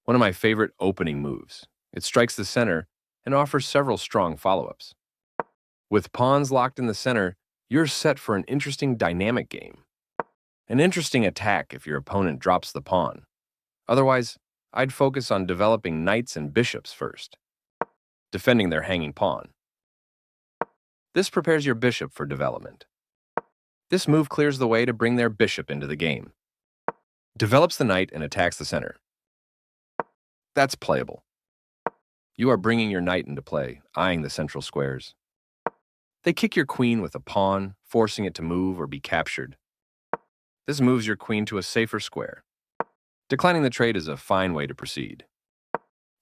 one of my favorite opening moves. It strikes the center and offers several strong follow-ups. With pawns locked in the center, you're set for an interesting dynamic game. An interesting attack if your opponent drops the pawn. Otherwise, I'd focus on developing knights and bishops first, defending their hanging pawn. This prepares your bishop for development. This move clears the way to bring their bishop into the game. Develops the knight and attacks the center. That's playable. You are bringing your knight into play, eyeing the central squares. They kick your queen with a pawn, forcing it to move or be captured. This moves your queen to a safer square. Declining the trade is a fine way to proceed.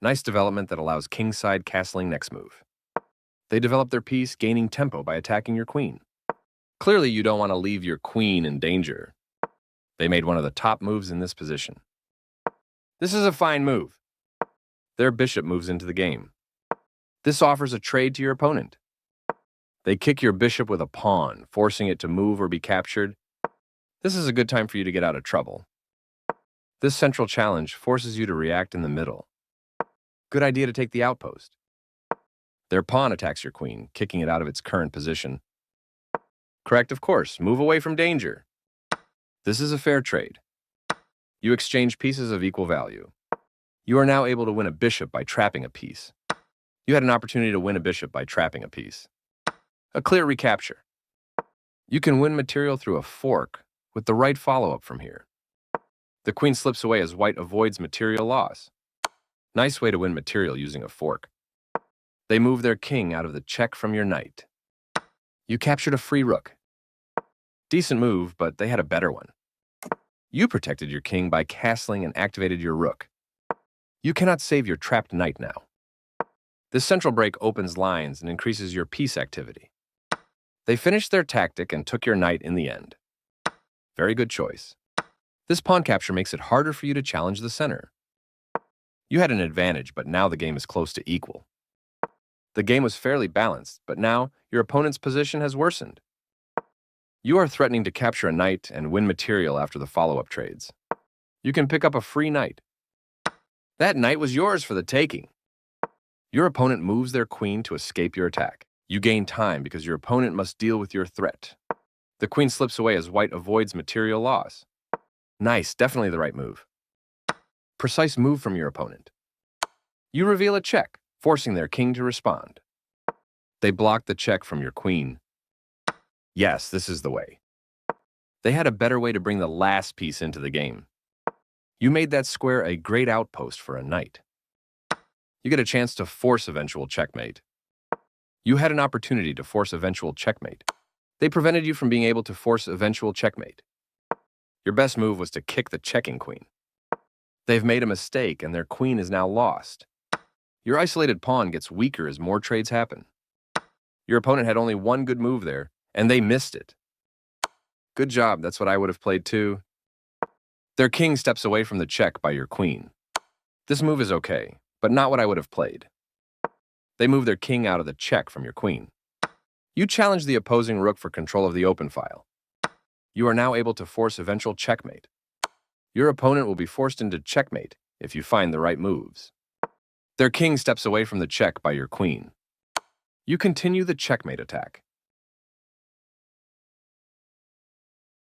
Nice development that allows kingside castling next move. They develop their piece, gaining tempo by attacking your queen. Clearly, you don't want to leave your queen in danger. They made one of the top moves in this position. This is a fine move. Their bishop moves into the game. This offers a trade to your opponent. They kick your bishop with a pawn, forcing it to move or be captured. This is a good time for you to get out of trouble. This central challenge forces you to react in the middle. Good idea to take the outpost. Their pawn attacks your queen, kicking it out of its current position. Correct, of course. Move away from danger. This is a fair trade. You exchange pieces of equal value. You are now able to win a bishop by trapping a piece. You had an opportunity to win a bishop by trapping a piece. A clear recapture. You can win material through a fork with the right follow-up from here. The queen slips away as white avoids material loss. Nice way to win material using a fork. They move their king out of the check from your knight. You captured a free rook. Decent move, but they had a better one. You protected your king by castling and activated your rook. You cannot save your trapped knight now. This central break opens lines and increases your piece activity. They finished their tactic and took your knight in the end. Very good choice. This pawn capture makes it harder for you to challenge the center. You had an advantage, but now the game is close to equal. The game was fairly balanced, but now your opponent's position has worsened. You are threatening to capture a knight and win material after the follow-up trades. You can pick up a free knight. That knight was yours for the taking. Your opponent moves their queen to escape your attack. You gain time because your opponent must deal with your threat. The queen slips away as white avoids material loss. Nice, definitely the right move. Precise move from your opponent. You reveal a check, forcing their king to respond. They block the check from your queen. Yes, this is the way. They had a better way to bring the last piece into the game. You made that square a great outpost for a knight. You get a chance to force eventual checkmate. You had an opportunity to force eventual checkmate. They prevented you from being able to force eventual checkmate. Your best move was to kick the checking queen. They've made a mistake and their queen is now lost. Your isolated pawn gets weaker as more trades happen. Your opponent had only one good move there, and they missed it. Good job, that's what I would have played too. Their king steps away from the check by your queen. This move is okay, but not what I would have played. They move their king out of the check from your queen. You challenge the opposing rook for control of the open file. You are now able to force eventual checkmate. Your opponent will be forced into checkmate if you find the right moves. Their king steps away from the check by your queen. You continue the checkmate attack.